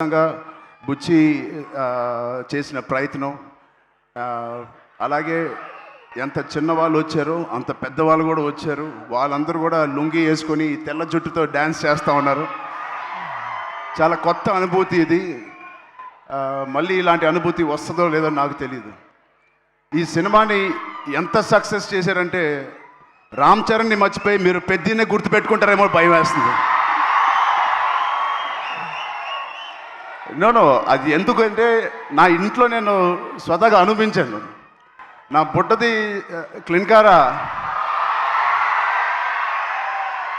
విధంగా బుచ్చి చేసిన ప్రయత్నం, అలాగే ఎంత చిన్నవాళ్ళు వచ్చారో అంత పెద్దవాళ్ళు కూడా వచ్చారు. వాళ్ళందరూ కూడా లుంగి వేసుకొని తెల్ల జుట్టుతో డ్యాన్స్ చేస్తూ ఉన్నారు. చాలా కొత్త అనుభూతి ఇది. మళ్ళీ ఇలాంటి అనుభూతి వస్తుందో లేదో నాకు తెలియదు. ఈ సినిమాని ఎంత సక్సెస్ చేశారంటే రామ్ చరణ్ని మర్చిపోయి మీరు పెద్దనే గుర్తుపెట్టుకుంటారేమో భయం వేస్తుంది. నో అది ఎందుకంటే నా ఇంట్లో నేను స్వతహాగా అనుభవించాను. నా బుట్టది క్లిన్కారా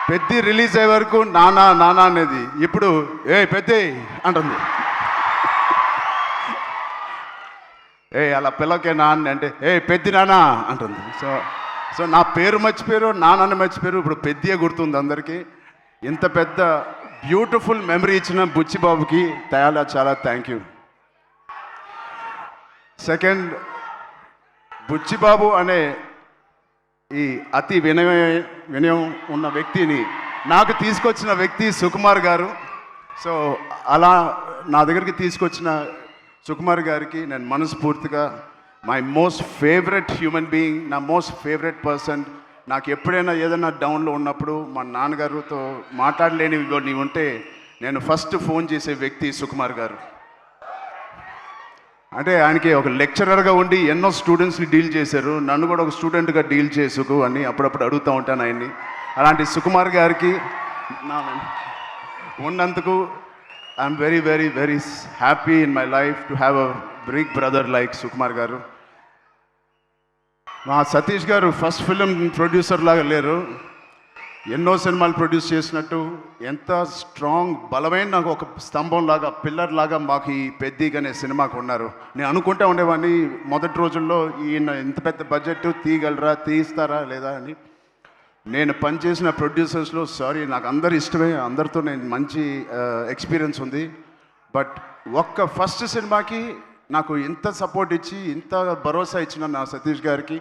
పెద్ద రిలీజ్ అయ్యే వరకు నానా నానా అనేది ఇప్పుడు పెద్ద అంటుంది. అలా పిల్లకే నాన్న అంటే పెద్ద నానా అంటుంది. సో నా పేరు మర్చిపోయారు, నాన్నని మర్చిపోయారు, ఇప్పుడు పెద్దయే గుర్తుంది అందరికీ. ఇంత పెద్ద బ్యూటిఫుల్ మెమరీ ఇచ్చిన బుచ్చిబాబుకి చాలా థ్యాంక్ యూ. సెకండ్, బుచ్చిబాబు అనే ఈ అతి వినయం ఉన్న వ్యక్తిని నాకు తీసుకొచ్చిన వ్యక్తి సుకుమార్ గారు. సో అలా నా దగ్గరికి తీసుకొచ్చిన సుకుమార్ గారికి నేను మనస్ఫూర్తిగా my most favourite human being, నా మోస్ట్ ఫేవరెట్ పర్సన్. నాకు ఎప్పుడైనా ఏదైనా డౌన్లో ఉన్నప్పుడు మా నాన్నగారితో మాట్లాడలేని నీవు ఉంటే నేను ఫస్ట్ ఫోన్ చేసే వ్యక్తి సుకుమార్ గారు. అంటే ఆయనకి ఒక లెక్చరర్గా ఉండి ఎన్నో స్టూడెంట్స్ని డీల్ చేశారు, నన్ను కూడా ఒక స్టూడెంట్గా డీల్ చేసుకు అని అప్పుడప్పుడు అడుగుతూ ఉంటాను ఆయన్ని. అలాంటి సుకుమార్ గారికి ఉన్నందుకు I'm very very very happy in my life to have a big brother like Sukumar garu. మా సతీష్ గారు ఫస్ట్ ఫిలిం ప్రొడ్యూసర్ లాగా లేరు, ఎన్నో సినిమాలు ప్రొడ్యూస్ చేసినట్టు ఎంత స్ట్రాంగ్ బలమైన నాకు ఒక స్తంభం లాగా పిల్లర్ లాగా మాకు ఈ పెద్దగానే సినిమాకు ఉన్నారు. నేను అనుకుంటా ఉండేవాడిని మొదటి రోజుల్లో ఈయన ఇంత పెద్ద బడ్జెట్ తీస్తారా లేదా అని. నేను పనిచేసిన ప్రొడ్యూసర్స్లో నాకు అందరు ఇష్టమే, అందరితో నేను మంచి ఎక్స్పీరియన్స్ ఉంది. బట్ ఒక్క ఫస్ట్ సినిమాకి నాకు ఇంత సపోర్ట్ ఇచ్చి ఇంత భరోసా ఇచ్చిన నా సతీష్ గారికి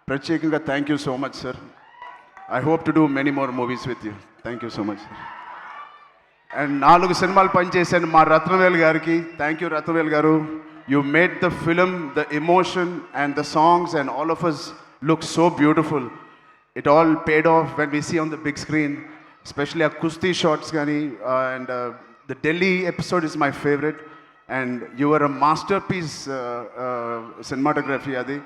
ప్రత్యేకంగా thank you so much sir. I hope to do many more movies with you. Thank you so much sir. And 4 సినిమాలు పనిచేశాను మా రత్నవేల్ గారికి. Thank you Ratnavel garu. You made the film, the emotion and the songs and all of us look so beautiful. It all paid off when we see on the big screen, especially our Kusti shots gani, and the Delhi episode is my favorite, and you were a masterpiece cinematography adi.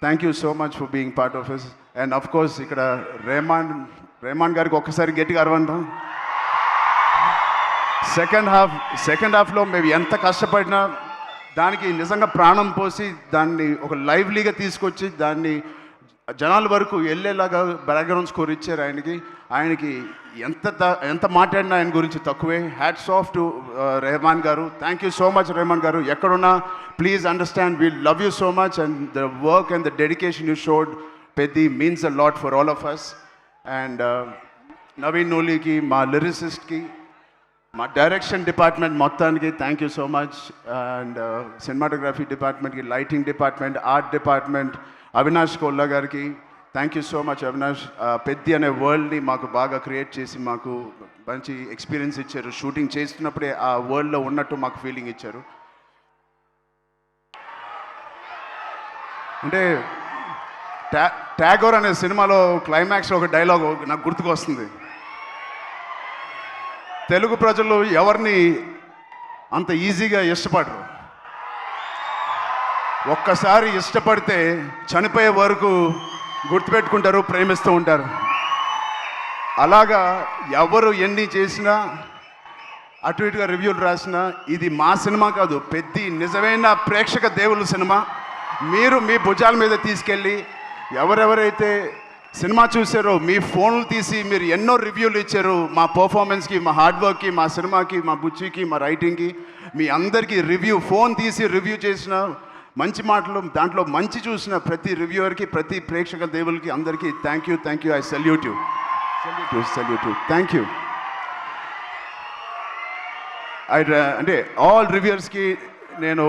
Thank you so much for being part of us. And of course ikkada Rehman gariki okkasari gettiga arvanda. second half lo మేము ఎంత కష్టపడినా దానికి నిజంగా ప్రాణం పోసి దాన్ని ఒక లైవ్లీగా తీసుకొచ్చి దాన్ని జనాల వరకు వెళ్ళేలాగా బ్యాక్గ్రౌండ్ స్కోర్ ఇచ్చారు ఆయనకి ఎంత మాట్లాడినా ఆయన గురించి తక్కువే. హ్యాట్స్ ఆఫ్ టు రెహమాన్ గారు. Thank you so much Rahman గారు. ఎక్కడున్నా please understand we love you so much and the work and the dedication you showed Peddi means a lot for all of us. And Naveen నూలీకి, మా లిరిసిస్ట్కి, మా డైరెక్షన్ డిపార్ట్మెంట్ మొత్తానికి thank you so much. And cinematography డిపార్ట్మెంట్కి, lighting department, art department, Avinash Kolla గారికి thank you so much. Avinash Peddi అనే వరల్డ్ని మాకు బాగా క్రియేట్ చేసి మాకు మంచి ఎక్స్పీరియన్స్ ఇచ్చారు. షూటింగ్ చేస్తున్నప్పుడే ఆ వరల్డ్లో ఉన్నట్టు మాకు ఫీలింగ్ ఇచ్చారు. అంటే ట్యాగోర్ అనే సినిమాలో క్లైమాక్స్లో ఒక డైలాగ్ నాకు గుర్తుకు వస్తుంది. తెలుగు ప్రజలు ఎవరిని అంత ఈజీగా ఇష్టపడరు, ఒక్కసారి ఇష్టపడితే చనిపోయే వరకు గుర్తుపెట్టుకుంటారు, ప్రేమిస్తూ ఉంటారు. అలాగా ఎవరు ఎన్ని చేసినా అటు ఇటుగా రివ్యూలు రాసినా ఇది మా సినిమా కాదు, పెద్ద నిజమైన ప్రేక్షక దేవుళ్ళ సినిమా. మీరు మీ భుజాల మీద తీసుకెళ్ళి ఎవరెవరైతే సినిమా చూసారో మీ ఫోన్లు తీసి మీరు ఎన్నో రివ్యూలు ఇచ్చారు మా పర్ఫార్మెన్స్కి, మా హార్డ్ వర్క్కి, మా సినిమాకి, మా బుచ్చికి, మా రైటింగ్కి. మీ అందరికీ ఫోన్ తీసి రివ్యూ చేసిన మంచి మాటలు, దాంట్లో మంచి చూసిన ప్రతి రివ్యూవర్కి, ప్రతి ప్రేక్షక దేవులకి అందరికీ thank you. I salute you. Thank you. అంటే ఆల్ రివ్యూవర్స్కి నేను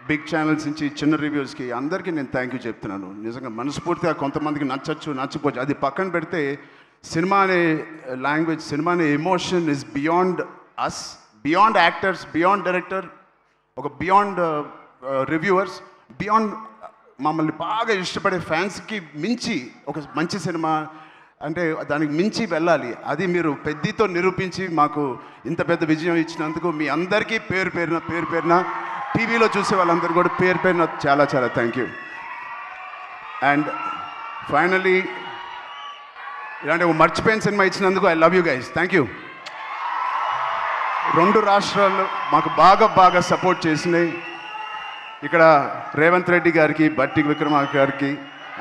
బిగ్ ఛానల్స్ నుంచి చిన్న రివ్యూస్కి అందరికీ నేను థ్యాంక్ యూ చెప్తున్నాను. నిజంగా మనస్ఫూర్తిగా కొంతమందికి నచ్చకపోవచ్చు, అది పక్కన పెడితే సినిమా అనే లాంగ్వేజ్, సినిమా అనే emotion is beyond us, beyond actors, beyond director, ఒక బియాండ్ రివ్యూవర్స్, బియాండ్ మమ్మల్ని బాగా ఇష్టపడే ఫ్యాన్స్కి మించి ఒక మంచి సినిమా అంటే దానికి మించి వెళ్ళాలి. అది మీరు పెద్దతో నిరూపించి మాకు ఇంత పెద్ద విజయం ఇచ్చినందుకు మీ అందరికీ పేరు పేరున టీవీలో చూసే వాళ్ళందరూ కూడా పేరు పేరున చాలా చాలా థ్యాంక్ యూ. అండ్ ఫైనలీ ఇలాంటి ఒక మర్చిపోయిన సినిమా ఇచ్చినందుకు I love you guys, thank you. 2 రాష్ట్రాల్లో మాకు బాగా సపోర్ట్ చేసినాయి. ఇక్కడ రేవంత్ రెడ్డి గారికి, బట్టి విక్రమార్క గారికి,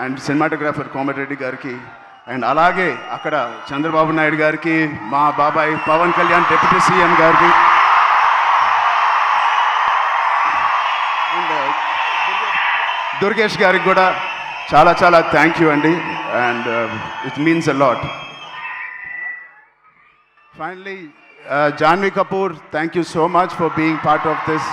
అండ్ సినిమాటోగ్రాఫర్ కోమటిరెడ్డి గారికి, అండ్ అలాగే అక్కడ చంద్రబాబు నాయుడు గారికి, మా బాబాయ్ పవన్ కళ్యాణ్ డిప్యూటీ సీఎం గారికి, అండ్ దుర్గేష్ గారికి కూడా చాలా చాలా థ్యాంక్ యూ అండి. And it means a lot. Finally Janhvi Kapoor, thank you so much for being part of this.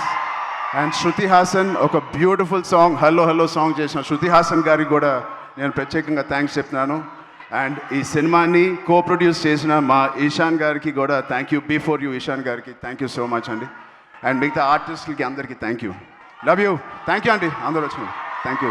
And Shruti Haasan ఒక beautiful song hello hello song చేసిన శృతి హాసన్ గారికి కూడా నేను ప్రత్యేకంగా థ్యాంక్స్ చెప్తున్నాను. అండ్ ఈ సినిమాని ప్రొడ్యూస్ చేసిన మా ఈశాన్ గారికి కూడా thank you. Before you Ishan గారికి థ్యాంక్ యూ సో మచ్ అండి. అండ్ మిగతా ఆర్టిస్టులకి అందరికీ thank you, love you, thank you అండి. అందరూ వచ్చిన thank you.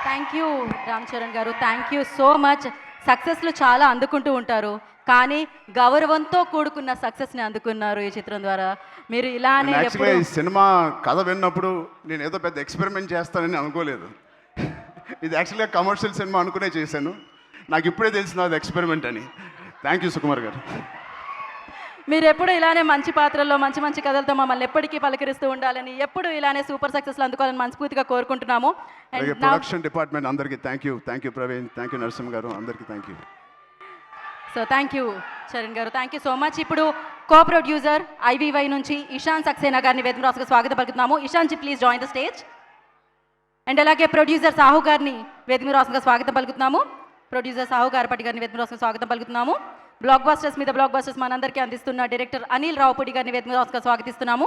Thank you Ram Charan గారు, థ్యాంక్ యూ సో మచ్. సక్సెస్లు చాలా అందుకుంటూ ఉంటారు, కానీ గౌరవంతో కూడుకున్న సక్సెస్ని అందుకున్నారు ఈ చిత్రం ద్వారా. మీరు ఇలానే యాక్చువల్గా ఈ సినిమా కథ విన్నప్పుడు నేను ఏదో పెద్ద ఎక్స్పెరిమెంట్ చేస్తానని అనుకోలేదు. ఇది యాక్చువల్గా కమర్షియల్ సినిమా అనుకునే చేశాను. నాకు ఇప్పుడే తెలిసిన అది ఎక్స్పెరిమెంట్ అని. థ్యాంక్ యూ సుకుమార్ గారు. మీరు ఎప్పుడు ఇలానే మంచి పాత్రల్లో మంచి కథలతో మమ్మల్ని ఎప్పటికీ పలకరిస్తూ ఉండాలని, ఎప్పుడు ఇలానే సూపర్ సక్సెస్లు అందుకోవాలని మనస్ఫూర్తిగా కోరుకుంటున్నాము. అండ్ ప్రొడక్షన్ డిపార్ట్మెంట్ అందరికీ thank you Praveen, thank you Narasimha గారు, అందరికీ thank you. So thank you Charan గారు, థ్యాంక్ యూ సో మచ్. ఇప్పుడు ప్రొడ్యూసర్ IVY నుంచి ఇషాన్ సక్సేనా గారిని వేదిక రాసుగా స్వాగతం పలుకుతున్నాము. Ishan ji please join the stage. And అలాగే ప్రొడ్యూసర్ సాహు గారిని వేదిక రాసుగా స్వాగతం పలుకుతున్నాము. ప్రొడ్యూసర్ సాహు గారిపటి గారిని వేదిక రాసుగా స్వాగతం పలుకుతున్నాము. బ్లాక్ బస్టర్స్ మీద బ్లాక్ బస్టర్స్ మనందరికీ అందిస్తున్న డైరెక్టర్ అనిల్ రావుపూడి గారిని వేదిక రాసుగా స్వాగతిస్తున్నాము.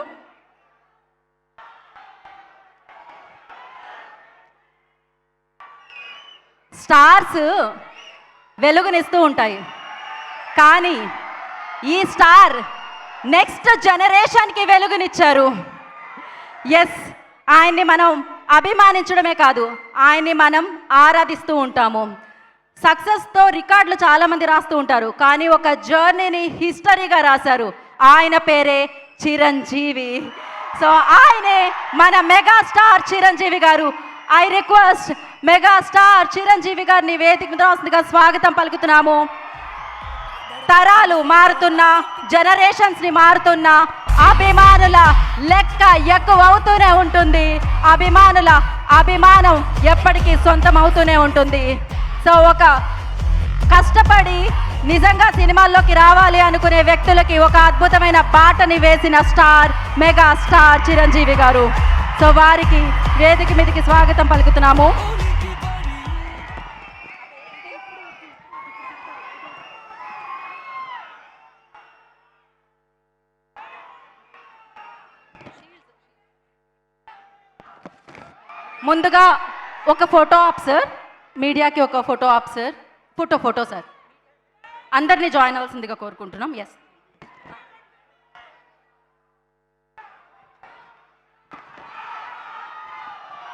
స్టార్స్ వెలుగునిస్తూ ఉంటాయి, కానీ ఈ స్టార్ నెక్స్ట్ జనరేషన్కి వెలుగునిచ్చారు. ఎస్, ఆయన్ని మనం అభిమానించడమే కాదు, ఆయన్ని మనం ఆరాధిస్తూ ఉంటాము. సక్సెస్తో రికార్డులు చాలామంది రాస్తూ ఉంటారు, కానీ ఒక జర్నీని హిస్టరీగా రాశారు. ఆయన పేరే చిరంజీవి. సో ఆయనే మన మెగాస్టార్ చిరంజీవి గారు. ఐ రిక్వెస్ట్ మెగాస్టార్ చిరంజీవి గారిని వేదిక రాస్తుందిగా స్వాగతం పలుకుతున్నాము. తరాలు మారుతున్నా, జనరేషన్స్ని మారుతున్నా, అభిమానుల లెక్క ఎక్కువ అవుతూనే ఉంటుంది. అభిమానుల అభిమానం ఎప్పటికీ సొంతం అవుతూనే ఉంటుంది. సో ఒక కష్టపడి నిజంగా సినిమాల్లోకి రావాలి అనుకునే వ్యక్తులకి ఒక అద్భుతమైన బాటని వేసిన స్టార్ మెగా స్టార్ చిరంజీవి గారు. సో వారికి వేదిక మీదకి స్వాగతం పలుకుతున్నాము. ముందుగా ఒక ఫోటో ఆప్ సార్, మీడియాకి ఒక photo op sir, photo sir, అందరినీ జాయిన్ అవ్వాల్సిందిగా కోరుకుంటున్నాం. ఎస్.